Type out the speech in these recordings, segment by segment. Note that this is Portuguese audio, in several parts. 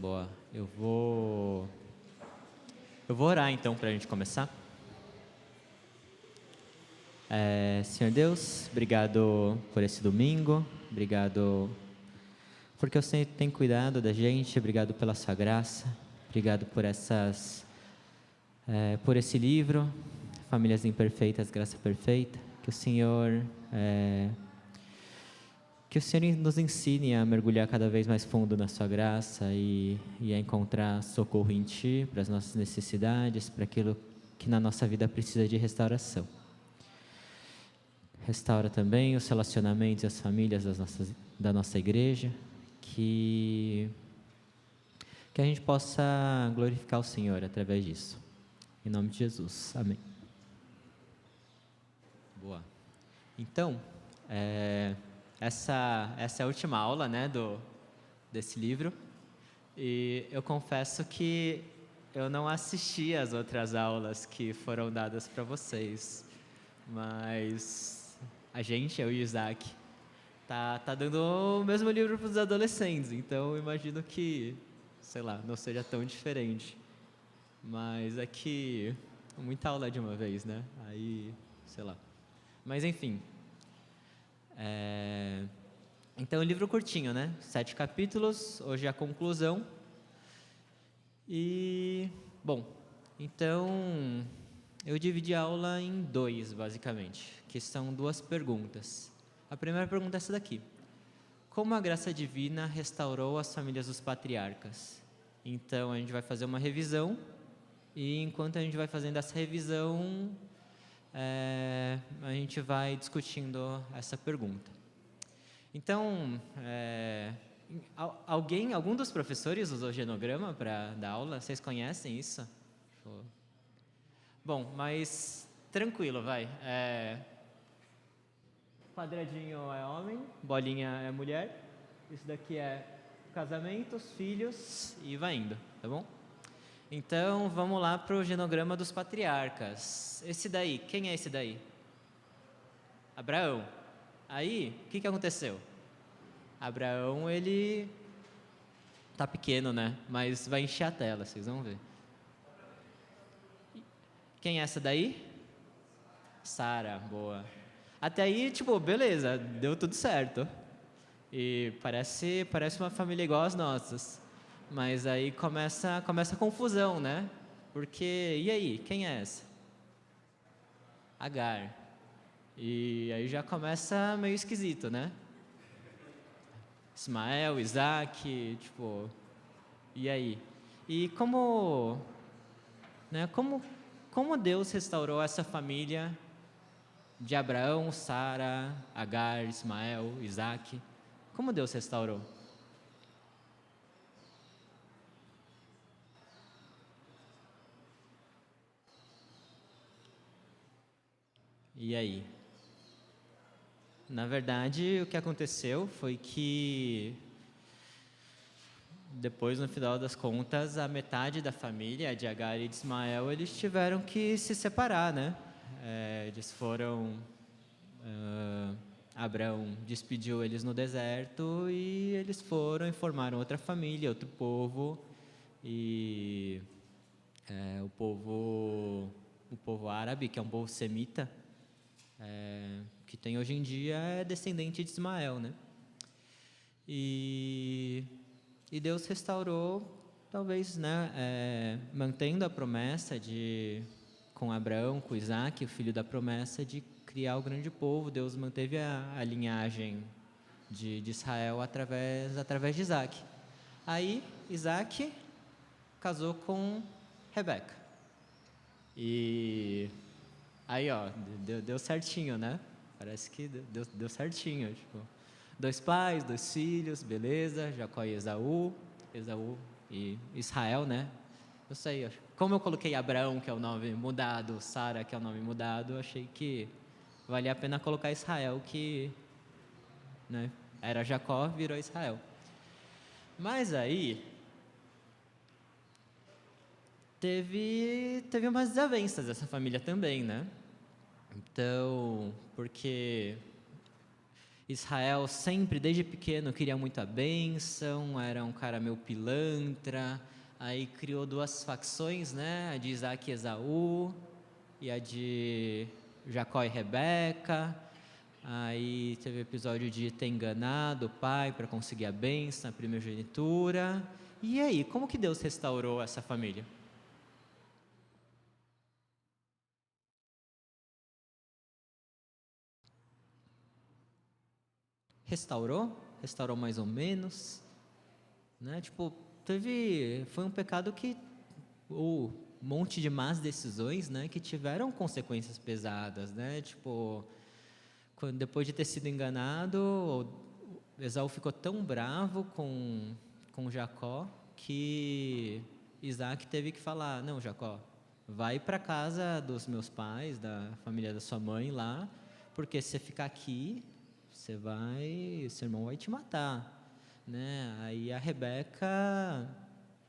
Boa. Eu vou orar então para a gente começar. Senhor Deus, obrigado por esse domingo, obrigado porque o Senhor tem cuidado da gente, obrigado pela sua graça, obrigado por esse livro, Famílias Imperfeitas, Graça Perfeita, que o Senhor nos ensine a mergulhar cada vez mais fundo na sua graça e a encontrar socorro em Ti para as nossas necessidades, para aquilo que na nossa vida precisa de restauração. Restaura também os relacionamentos e as famílias da nossa igreja, que a gente possa glorificar o Senhor através disso. Em nome de Jesus. Amém. Boa. Então, essa é a última aula, né, desse livro. E eu confesso que eu não assisti às outras aulas que foram dadas para vocês, mas eu e o Isaac, tá dando o mesmo livro para os adolescentes, então eu imagino que, sei lá, não seja tão diferente. Mas é que muita aula de uma vez, né? Aí, sei lá. Mas enfim. Então, o livro curtinho, né? 7 capítulos, hoje é a conclusão. E, bom, então eu dividi a aula em 2, basicamente, que são 2 perguntas. A primeira pergunta é essa daqui: como a graça divina restaurou as famílias dos patriarcas? Então, a gente vai fazer uma revisão, e enquanto a gente vai fazendo essa revisão, a gente vai discutindo essa pergunta. Então, algum dos professores usou genograma para dar aula? Vocês conhecem isso? Bom, mas tranquilo, vai. Quadradinho é homem, bolinha é mulher. Isso daqui é casamentos, filhos e vai indo, tá bom? Então, vamos lá para o genograma dos patriarcas. Esse daí, quem é esse daí? Abraão. Aí, o que aconteceu? Abraão, ele tá pequeno, né? Mas vai encher a tela, vocês vão ver. Quem é essa daí? Sara, boa. Até aí, tipo, beleza, deu tudo certo. E parece uma família igual às nossas. Mas aí começa a confusão, né? Porque, e aí, quem é essa? Agar. E aí já começa meio esquisito, né? Ismael, Isaac, tipo, e aí? E como Deus restaurou essa família de Abraão, Sara, Agar, Ismael, Isaac? Como Deus restaurou? E aí? Na verdade, o que aconteceu foi que depois, no final das contas, a metade da família de Agar e de Ismael, eles tiveram que se separar, né? Eles foram... Abraão despediu eles no deserto e eles foram e formaram outra família, outro povo. E o povo árabe, que é um povo semita, que tem hoje em dia, é descendente de Ismael, né? E Deus restaurou, talvez, né, mantendo a promessa com Abraão, com Isaac, o filho da promessa, de criar o grande povo. Deus manteve a linhagem de Israel através de Isaac. Aí, Isaac casou com Rebeca. E aí, ó, deu certinho, né? Parece que deu certinho, tipo, 2 pais, 2 filhos, beleza, Jacó e Esaú e Israel, né? Eu sei, como eu coloquei Abraão, que é o nome mudado, Sara, que é o nome mudado, achei que valia a pena colocar Israel, que, né, era Jacó, virou Israel. Mas aí teve umas desavenças dessa família também, né? Então, porque Israel sempre, desde pequeno, queria muita bênção, era um cara meio pilantra, aí criou duas facções, né? A de Isaac e Esaú, e a de Jacó e Rebeca. Aí teve o episódio de ter enganado o pai para conseguir a bênção, a primogenitura. E aí, como que Deus restaurou essa família? Restaurou? Restaurou mais ou menos, né? Tipo, foi um pecado que o monte de más decisões, né, que tiveram consequências pesadas, né? Tipo, depois de ter sido enganado, Esaú ficou tão bravo com Jacó que Isaac teve que falar: não, Jacó, vai para casa dos meus pais, da família da sua mãe lá, porque se você ficar aqui, seu irmão vai te matar, né? Aí a Rebeca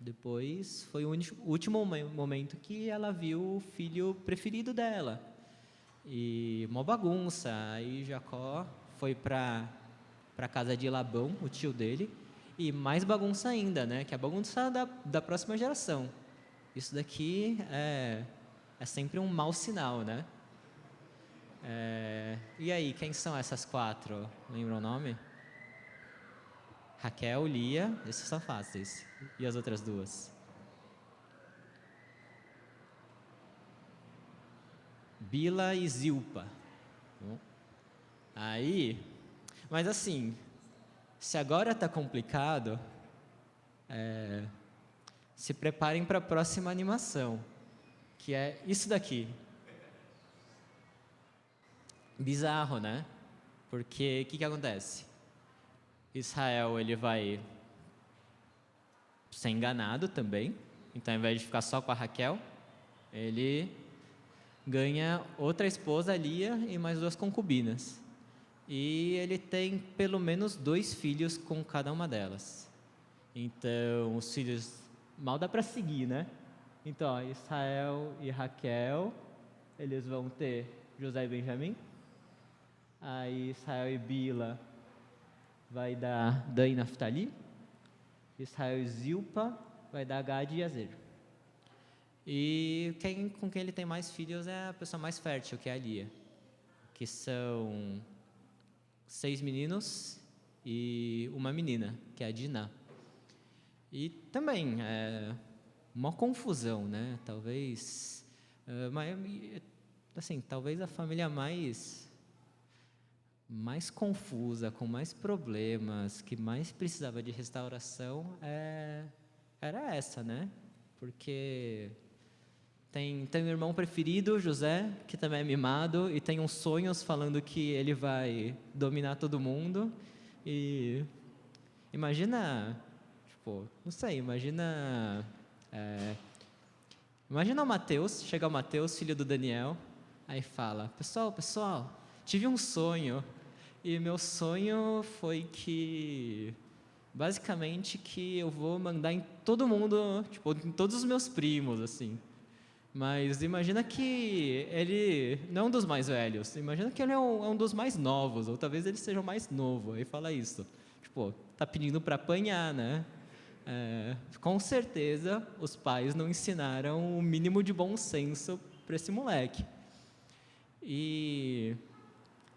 depois foi o último momento que ela viu o filho preferido dela. E uma bagunça. Aí Jacó foi para casa de Labão, o tio dele, e mais bagunça ainda, né? Que é a bagunça da próxima geração. Isso daqui é sempre um mau sinal, né? E aí, quem são essas quatro? Lembra o nome? Raquel, Lia, esses são fáceis. E as outras duas? Bila e Zilpa. Bom, aí, mas assim, se agora está complicado, se preparem para a próxima animação, que é isso daqui. Bizarro, né? Porque o que acontece? Israel ele vai ser enganado também, então ao invés de ficar só com a Raquel, ele ganha outra esposa, Lia, e mais duas concubinas. E ele tem pelo menos 2 filhos com cada uma delas. Então, os filhos mal dá para seguir, né? Então, ó, Israel e Raquel, eles vão ter José e Benjamim. Aí Israel e Bila vai dar Dan e Naftali. Israel e Zilpa vai dar Gad e Azer. E com quem ele tem mais filhos é a pessoa mais fértil, que é a Lia, que são 6 meninos e uma menina, que é a Diná. E também é uma confusão, né? Talvez, assim, talvez a família mais confusa, com mais problemas, que mais precisava de restauração era essa, né? Porque tem um irmão preferido, José, que também é mimado e tem uns sonhos falando que ele vai dominar todo mundo. E imagina, tipo, não sei, imagina o Mateus, chega o Mateus, filho do Daniel, aí fala: pessoal, tive um sonho e meu sonho foi que basicamente que eu vou mandar em todo mundo, tipo, em todos os meus primos, assim. Mas imagina que ele não é um dos mais velhos, imagina que ele é um dos mais novos, ou talvez ele seja o mais novo, aí fala isso. Tipo, tá pedindo para apanhar, né? Com certeza os pais não ensinaram o mínimo de bom senso para esse moleque.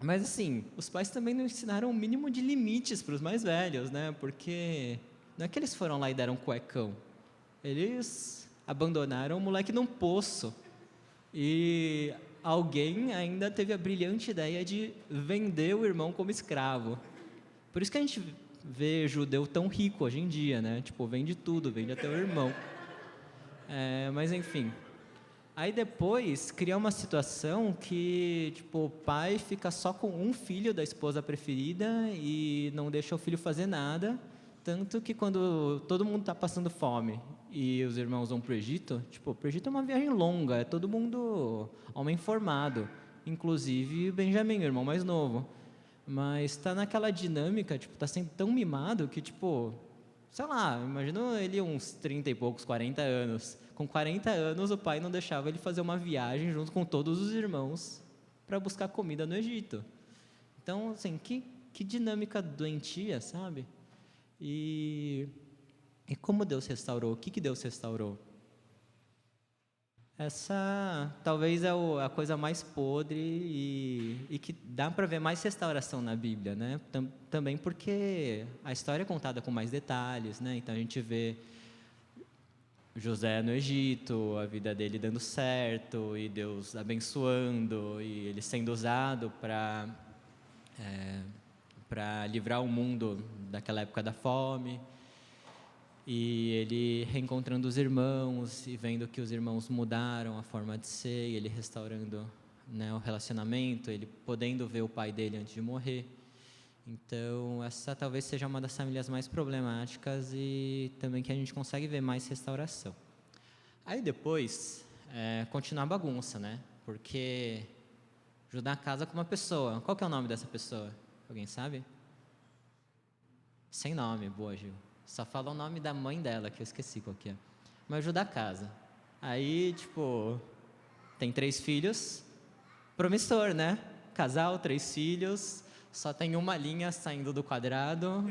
Mas assim, os pais também não ensinaram o mínimo de limites para os mais velhos, né? Porque não é que eles foram lá e deram um cuecão. Eles abandonaram o moleque num poço. E alguém ainda teve a brilhante ideia de vender o irmão como escravo. Por isso que a gente vê judeu tão rico hoje em dia, né? Tipo, vende tudo, vende até o irmão. Mas enfim. Aí depois cria uma situação que, tipo, o pai fica só com um filho da esposa preferida e não deixa o filho fazer nada. Tanto que quando todo mundo está passando fome e os irmãos vão para o Egito, tipo, para o Egito é uma viagem longa, é todo mundo homem formado, inclusive Benjamim, o irmão mais novo. Mas está naquela dinâmica, tipo, está sendo tão mimado que, tipo, sei lá, imagina ele uns 30 e poucos, 40 anos. Com 40 anos, o pai não deixava ele fazer uma viagem junto com todos os irmãos para buscar comida no Egito. Então, assim, que que dinâmica doentia, sabe? E como Deus restaurou? O que Deus restaurou? Essa talvez é a coisa mais podre e que dá para ver mais restauração na Bíblia, né? Também porque a história é contada com mais detalhes, né? Então a gente vê José no Egito, a vida dele dando certo e Deus abençoando e ele sendo usado para livrar o mundo daquela época da fome. E ele reencontrando os irmãos e vendo que os irmãos mudaram a forma de ser, e ele restaurando, né, o relacionamento, ele podendo ver o pai dele antes de morrer. Então, essa talvez seja uma das famílias mais problemáticas e também que a gente consegue ver mais restauração. Aí depois, continua a bagunça, né? Porque Judá casa com uma pessoa. Qual que é o nome dessa pessoa? Alguém sabe? Sem nome, boa, Gil. Só fala o nome da mãe dela, que eu esqueci qual que é. Mas Judá casa. Aí, tipo, tem 3 filhos. Promissor, né? Casal, 3 filhos. Só tem uma linha saindo do quadrado.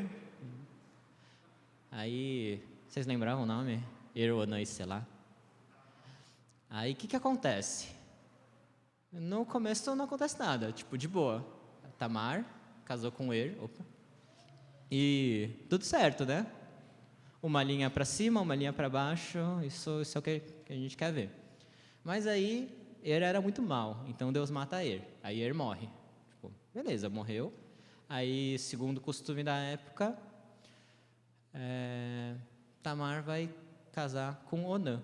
Aí, vocês lembravam o nome? Onã e Selá. Aí, o que acontece? No começo não acontece nada, tipo, de boa. Tamar casou com opa. E tudo certo, né? Uma linha para cima, uma linha para baixo, isso é o que a gente quer ver. Mas aí, era muito mal, então Deus mata Aí morre. Tipo, beleza, morreu. Aí, segundo o costume da época, Tamar vai casar com Onã,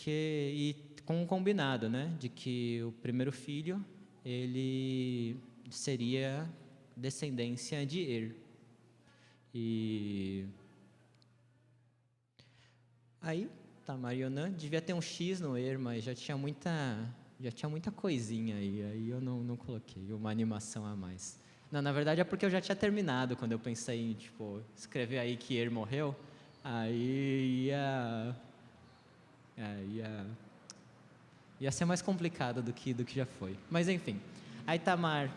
e com um combinado, né, de que o primeiro filho ele seria descendência de E aí, Tamar e Onã devia ter um X no mas já tinha muita coisinha aí eu não coloquei uma animação a mais. Não, na verdade é porque eu já tinha terminado quando eu pensei em, tipo, escrever aí que morreu, aí ia ser mais complicado do que já foi. Mas enfim, aí Tamar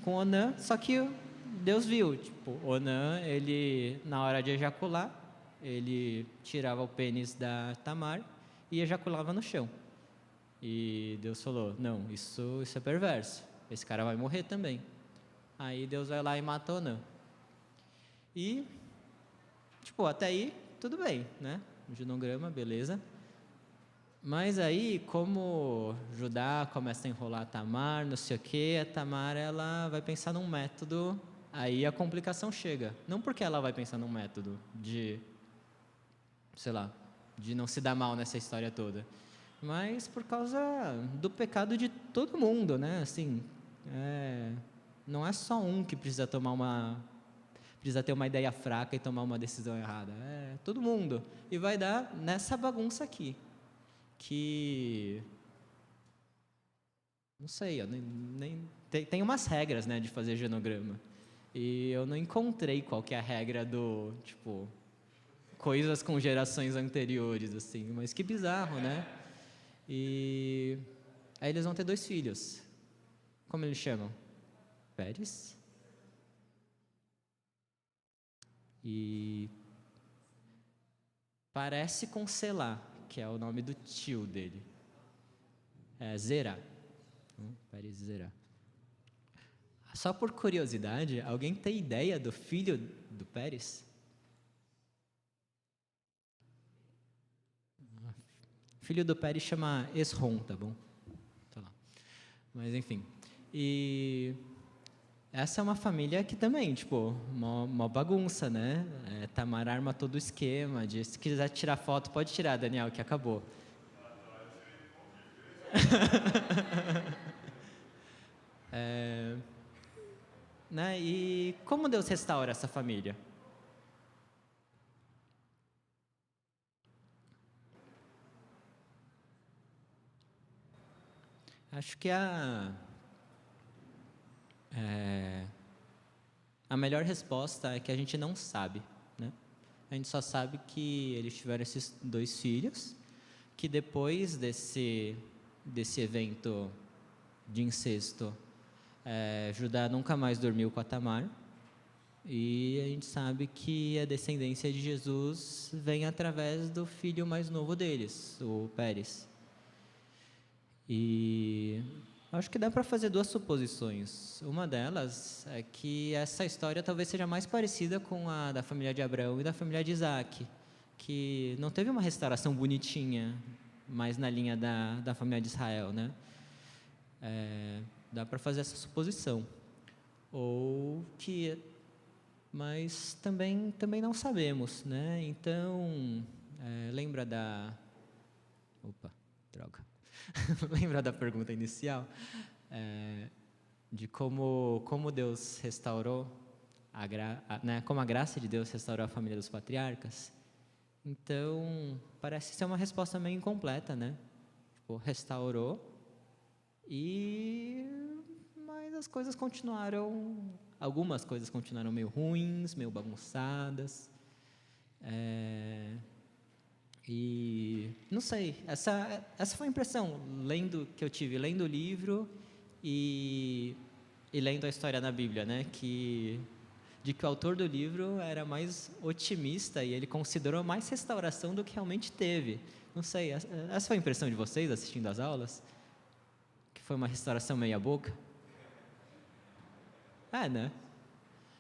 com Onã, só que Deus viu, tipo, Onã, ele, na hora de ejacular, ele tirava o pênis da Tamar e ejaculava no chão. E Deus falou, não, isso é perverso, esse cara vai morrer também. Aí Deus vai lá e mata Onã. E, tipo, até aí, tudo bem, né? Genograma, beleza. Mas aí, como Judá começa a enrolar a Tamar, não sei o quê, a Tamar ela vai pensar num método, aí a complicação chega. Não porque ela vai pensar num método de não se dar mal nessa história toda, mas por causa do pecado de todo mundo, né? Assim, não é só um que precisa ter uma ideia fraca e tomar uma decisão errada. É todo mundo. E vai dar nessa bagunça aqui. Que não sei, eu tem umas regras, né, de fazer genograma. E eu não encontrei qual que é a regra do, tipo, coisas com gerações anteriores, assim, mas que bizarro, né? E aí eles vão ter 2 filhos. Como eles chamam? Pérez e parece com Selá, que é o nome do tio dele. Zerá. Pérez e Zerá. Só por curiosidade, alguém tem ideia do filho do Pérez? O filho do Pérez chama Esrom, tá bom? Tá lá. Mas enfim. E essa é uma família que também, tipo, uma bagunça, né? Tamar arma todo o esquema. Se quiser tirar foto, pode tirar, Daniel, que acabou. Né? E como Deus restaura essa família? Acho que a melhor resposta é que a gente não sabe, né? A gente só sabe que eles tiveram esses 2 filhos, que depois desse evento de incesto, Judá nunca mais dormiu com a Tamar, E a gente sabe que a descendência de Jesus vem através do filho mais novo deles, o Pérez. E acho que dá para fazer duas suposições. Uma delas é que essa história talvez seja mais parecida com a da família de Abraão e da família de Isaac, que não teve uma restauração bonitinha, mais na linha da família de Israel, né? Dá para fazer essa suposição. Ou que... Mas também não sabemos, né? Então, lembra da... Opa, droga. Lembra da pergunta inicial? De como Deus restaurou, né? Como a graça de Deus restaurou a família dos patriarcas? Então, parece ser uma resposta meio incompleta, né? Tipo, restaurou, mas as coisas continuaram... Algumas coisas continuaram meio ruins, meio bagunçadas. E não sei, essa foi a impressão que eu tive lendo o livro e lendo a história na Bíblia, né? De que o autor do livro era mais otimista e ele considerou mais restauração do que realmente teve. Não sei, essa foi a impressão de vocês assistindo às aulas? Que foi uma restauração meia boca? Né?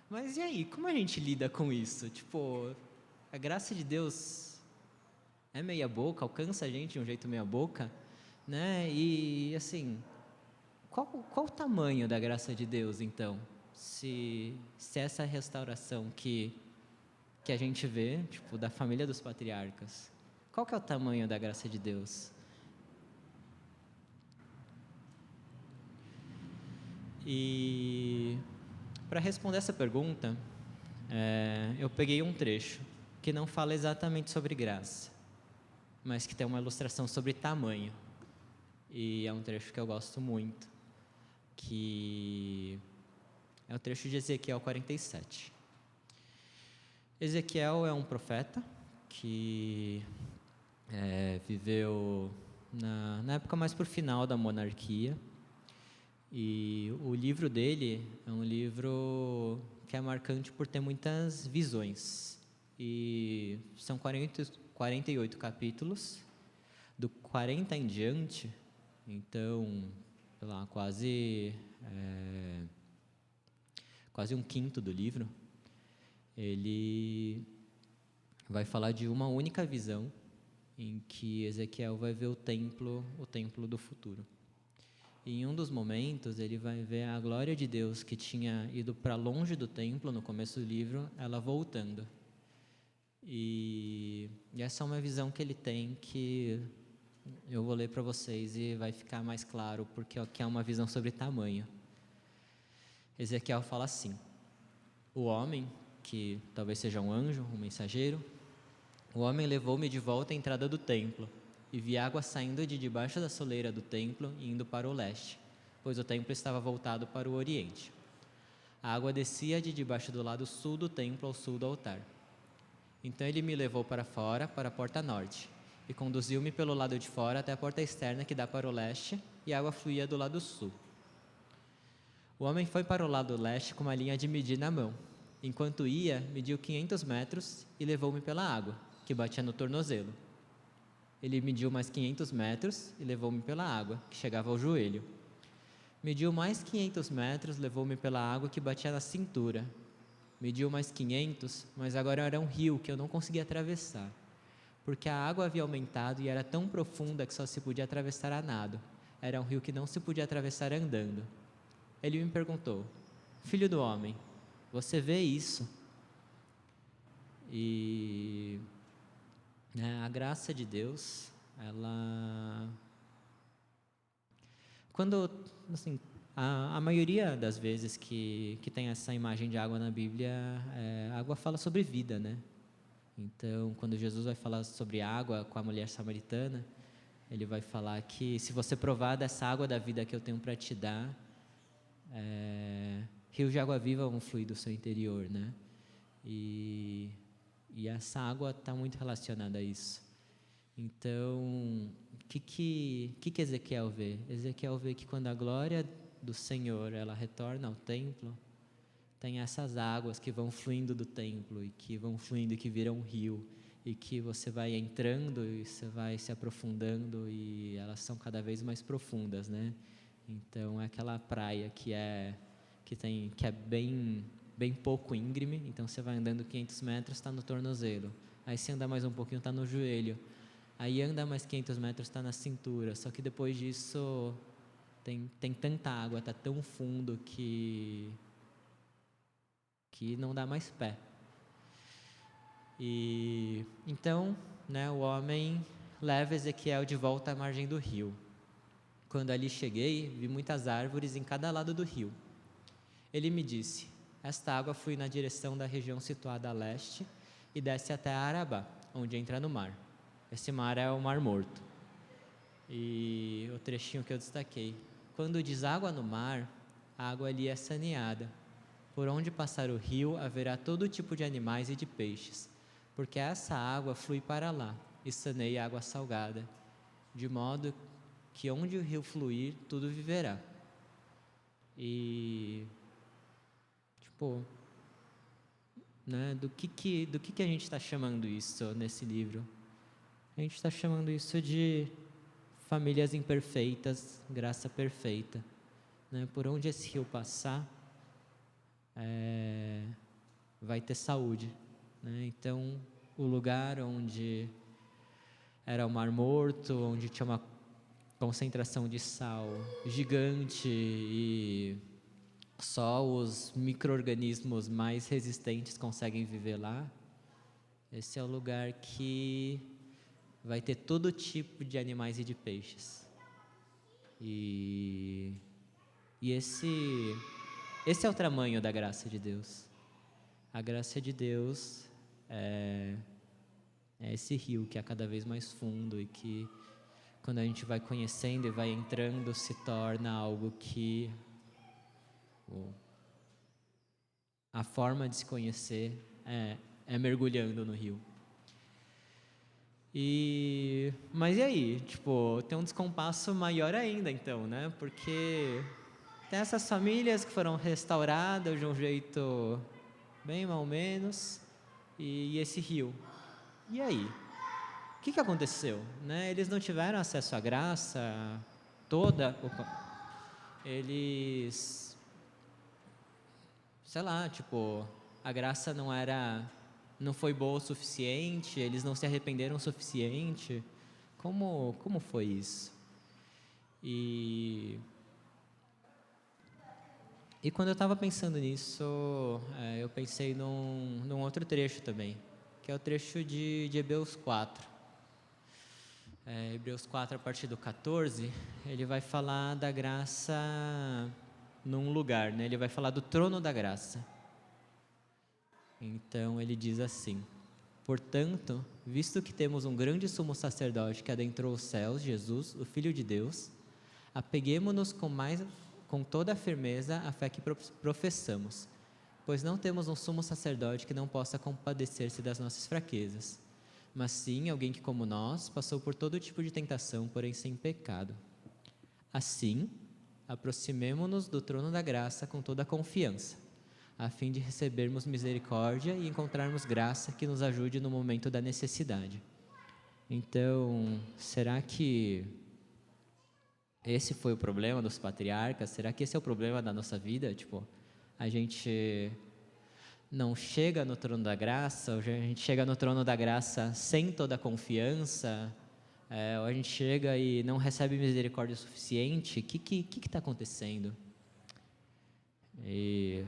Mas e aí, como a gente lida com isso? Tipo, a graça de Deus é meia boca, alcança a gente de um jeito meia boca, né? E assim, qual o tamanho da graça de Deus, então? Se essa restauração que a gente vê, tipo, da família dos patriarcas, qual que é o tamanho da graça de Deus? E para responder essa pergunta, eu peguei um trecho que não fala exatamente sobre graça, mas que tem uma ilustração sobre tamanho. E é um trecho que eu gosto muito, que é o trecho de Ezequiel 47. Ezequiel é um profeta que viveu na época mais para o final da monarquia. E o livro dele é um livro que é marcante por ter muitas visões. E são 48 capítulos, do 40 em diante, então, sei lá, quase um quinto do livro, ele vai falar de uma única visão em que Ezequiel vai ver o templo do futuro. E em um dos momentos, ele vai ver a glória de Deus que tinha ido para longe do templo no começo do livro, ela voltando. E essa é uma visão que ele tem, que eu vou ler para vocês e vai ficar mais claro, porque aqui é uma visão sobre tamanho. Ezequiel fala assim: o homem, que talvez seja um anjo, um mensageiro, o homem levou-me de volta à entrada do templo, e vi água saindo de debaixo da soleira do templo e indo para o leste, pois o templo estava voltado para o oriente. A água descia de debaixo do lado sul do templo ao sul do altar. Então ele me levou para fora, para a porta norte, e conduziu-me pelo lado de fora até a porta externa que dá para o leste, e a água fluía do lado sul. O homem foi para o lado leste com uma linha de medir na mão. Enquanto ia, mediu 500 metros e levou-me pela água, que batia no tornozelo. Ele mediu mais 500 metros e levou-me pela água, que chegava ao joelho. Mediu mais 500 metros, levou-me pela água que batia na cintura. Mediu mais 500, mas agora era um rio que eu não conseguia atravessar, porque a água havia aumentado e era tão profunda que só se podia atravessar a nado. Era um rio que não se podia atravessar andando. Ele me perguntou: filho do homem, você vê isso? E a graça de Deus, ela... Quando, assim, a maioria das vezes que tem essa imagem de água na Bíblia, a água fala sobre vida, né? Então, quando Jesus vai falar sobre água com a mulher samaritana, ele vai falar que se você provar dessa água da vida que eu tenho para te dar, rios de água viva vão fluir do seu interior, né? E essa água está muito relacionada a isso. Então, o que Ezequiel vê? Ezequiel vê que quando a glória do Senhor ela retorna ao templo, tem essas águas que vão fluindo do templo e que vão fluindo e que viram um rio e que você vai entrando e você vai se aprofundando e elas são cada vez mais profundas, né? Então é aquela praia que é bem pouco íngreme, então você vai andando 500 metros, está no tornozelo. Aí se anda mais um pouquinho, está no joelho. Aí anda mais 500 metros, está na cintura. Só que depois disso tem tanta água, está tão fundo que não dá mais pé. E então, né, o homem leva Ezequiel de volta à margem do rio. Quando ali cheguei, vi muitas árvores em cada lado do rio. Ele me disse: esta água flui na direção da região situada a leste e desce até Arabá, onde entra no mar. Esse mar é o Mar Morto. E o trechinho que eu destaquei: quando deságua no mar, a água ali é saneada. Por onde passar o rio, haverá todo tipo de animais e de peixes, porque essa água flui para lá e saneia a água salgada, de modo que onde o rio fluir, tudo viverá. E, né, do que a gente está chamando isso nesse livro? A gente está chamando isso de famílias imperfeitas, graça perfeita, né? Por onde esse rio passar, vai ter saúde, né? Então, o lugar onde era o Mar Morto, onde tinha uma concentração de sal gigante e só os micro-organismos mais resistentes conseguem viver lá, esse é o lugar que vai ter todo tipo de animais e de peixes. E esse é o tamanho da graça de Deus. A graça de Deus é esse rio que é cada vez mais fundo e que, quando a gente vai conhecendo e vai entrando, se torna algo que a forma de se conhecer é mergulhando no rio. Mas e aí? Tem um descompasso maior ainda, então, né? Porque tem essas famílias que foram restauradas de um jeito bem mal menos, e esse rio. E aí? O que aconteceu? Né? Eles não tiveram acesso à graça toda. Eles, sei lá, a graça não foi boa o suficiente, eles não se arrependeram o suficiente. Como foi isso? E quando eu estava pensando nisso, eu pensei num outro trecho também, que é o trecho de Hebreus 4. Hebreus 4, a partir do 14, ele vai falar da graça num lugar, né? Ele vai falar do trono da graça. Então ele diz assim: portanto, visto que temos um grande sumo sacerdote que adentrou os céus, Jesus, o Filho de Deus, apeguemo-nos com toda a firmeza à fé que professamos, pois não temos um sumo sacerdote que não possa compadecer-se das nossas fraquezas, mas sim alguém que, como nós, passou por todo tipo de tentação, porém sem pecado. Assim, aproximemo-nos do trono da graça com toda a confiança, a fim de recebermos misericórdia e encontrarmos graça que nos ajude no momento da necessidade. Então, será que esse foi o problema dos patriarcas? Será que esse é o problema da nossa vida? A gente não chega no trono da graça, ou a gente chega no trono da graça sem toda a confiança, ou a gente chega e não recebe misericórdia suficiente. O que está acontecendo? E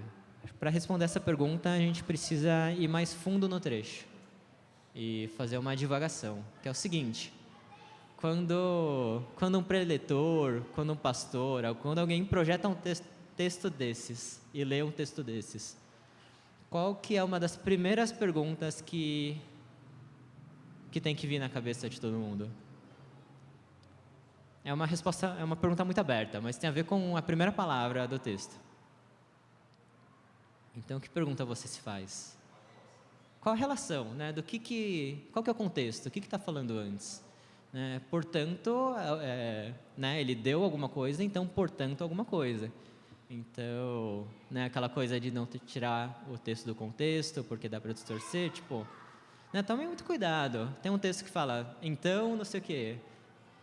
para responder essa pergunta, a gente precisa ir mais fundo no trecho e fazer uma divagação, que é o seguinte: quando um preletor, quando um pastor, quando alguém projeta um texto desses e lê um texto desses, qual que é uma das primeiras perguntas que tem que vir na cabeça de todo mundo? É uma pergunta muito aberta, mas tem a ver com a primeira palavra do texto. Então, que pergunta você se faz? Qual a relação, né? Qual que é o contexto? O que está falando antes? Portanto, né, ele deu alguma coisa, então, portanto, alguma coisa. Então, né, aquela coisa de não tirar o texto do contexto, porque dá para distorcer, tipo, né, tome muito cuidado. Tem um texto que fala, então, não sei o quê,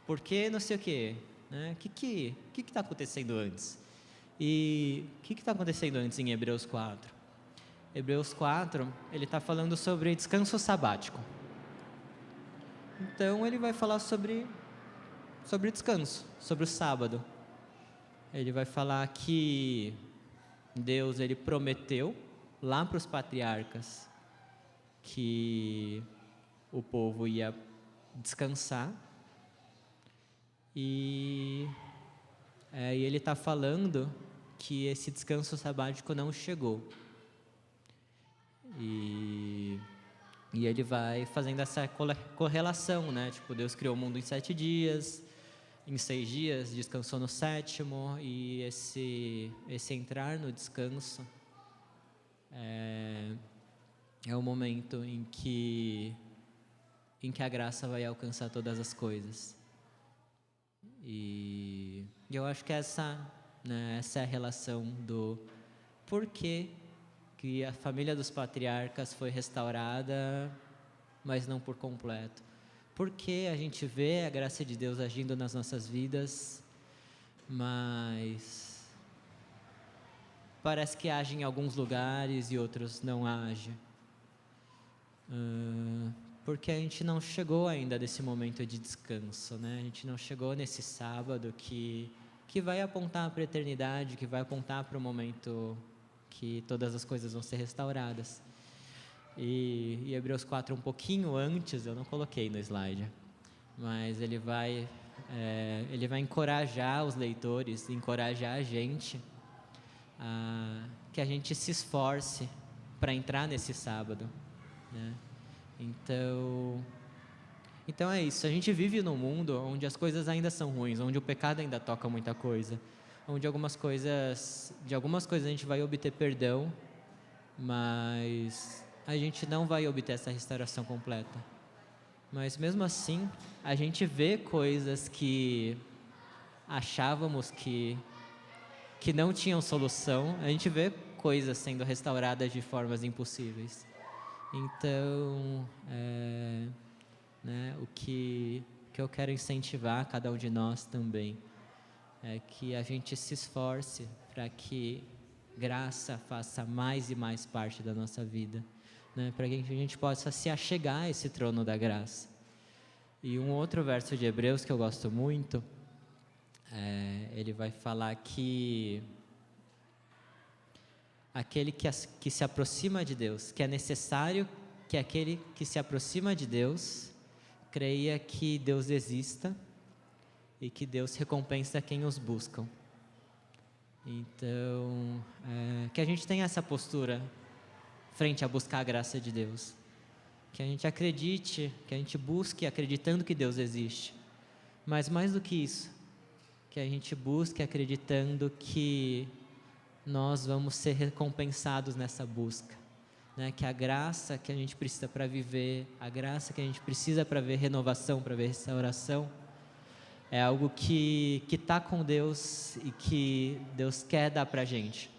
por que não sei o quê, né? O que está acontecendo antes? E o que está acontecendo antes em Hebreus 4? Hebreus 4, ele está falando sobre descanso sabático. Então, ele vai falar sobre descanso, sobre o sábado. Ele vai falar que Deus, ele prometeu lá para os patriarcas que o povo ia descansar. E ele está falando que esse descanso sabático não chegou. E ele vai fazendo essa correlação, né? Tipo, Deus criou o mundo em 7 dias, em 6 dias, descansou no 7º, e esse entrar no descanso é o momento em que a graça vai alcançar todas as coisas. E eu acho que essa é a relação do porquê que a família dos patriarcas foi restaurada, mas não por completo. Porque a gente vê a graça de Deus agindo nas nossas vidas, mas parece que age em alguns lugares e outros não age. Porque a gente não chegou ainda nesse momento de descanso, né? A gente não chegou nesse sábado que vai apontar para a eternidade, que vai apontar para o momento que todas as coisas vão ser restauradas. E Hebreus 4, um pouquinho antes, eu não coloquei no slide, mas ele vai encorajar os leitores, encorajar a gente, que a gente se esforce para entrar nesse sábado, né? Então é isso, a gente vive num mundo onde as coisas ainda são ruins, onde o pecado ainda toca muita coisa, onde de algumas coisas a gente vai obter perdão, mas a gente não vai obter essa restauração completa. Mas mesmo assim, a gente vê coisas que achávamos que não tinham solução, a gente vê coisas sendo restauradas de formas impossíveis. Então, o que eu quero incentivar cada um de nós também é que a gente se esforce para que graça faça mais e mais parte da nossa vida, né? Para que a gente possa se achegar a esse trono da graça. E um outro verso de Hebreus que eu gosto muito, ele vai falar que aquele que se aproxima de Deus, que é necessário que aquele que se aproxima de Deus creia que Deus exista e que Deus recompensa quem os buscam. Então, que a gente tenha essa postura frente a buscar a graça de Deus. Que a gente acredite, que a gente busque acreditando que Deus existe. Mas mais do que isso, que a gente busque acreditando que nós vamos ser recompensados nessa busca, né? Que a graça que a gente precisa para viver, a graça que a gente precisa para ver renovação, para ver restauração, é algo que está com Deus e que Deus quer dar para a gente.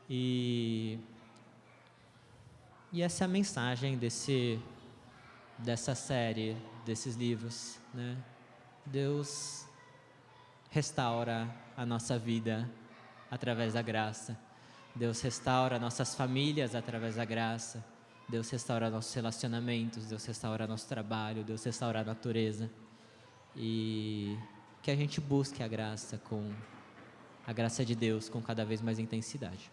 E essa é a mensagem dessa série, desses livros, né? Deus restaura a nossa vida através da graça. Deus restaura nossas famílias através da graça. Deus restaura nossos relacionamentos, Deus restaura nosso trabalho, Deus restaura a natureza. E que a gente busque a graça de Deus com cada vez mais intensidade.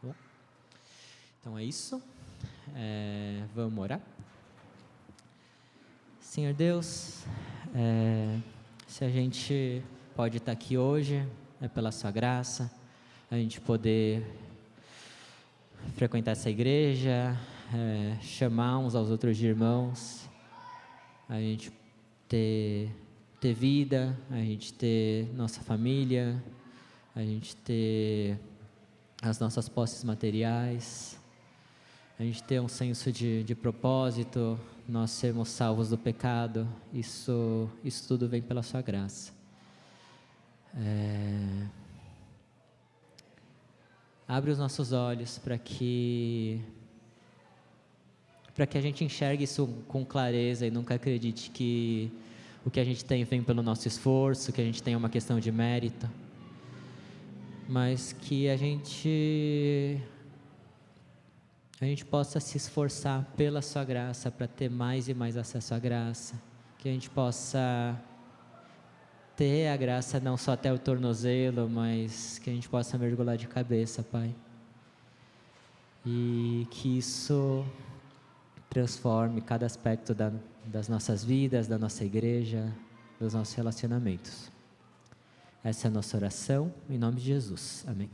Tá bom? Então é isso. Vamos orar? Senhor Deus, se a gente pode estar aqui hoje, é pela sua graça, a gente poder frequentar essa igreja, chamar uns aos outros de irmãos, a gente ter vida, a gente ter nossa família, a gente ter as nossas posses materiais, a gente ter um senso de propósito, nós sermos salvos do pecado, isso tudo vem pela sua graça. Abre os nossos olhos para que a gente enxergue isso com clareza e nunca acredite que o que a gente tem vem pelo nosso esforço, que a gente tem uma questão de mérito, mas que a gente possa se esforçar pela sua graça para ter mais e mais acesso à graça, que a gente possa ter a graça não só até o tornozelo, mas que a gente possa mergulhar de cabeça, Pai, e que isso transforme cada aspecto das nossas vidas, da nossa igreja, dos nossos relacionamentos. Essa é a nossa oração, em nome de Jesus. Amém.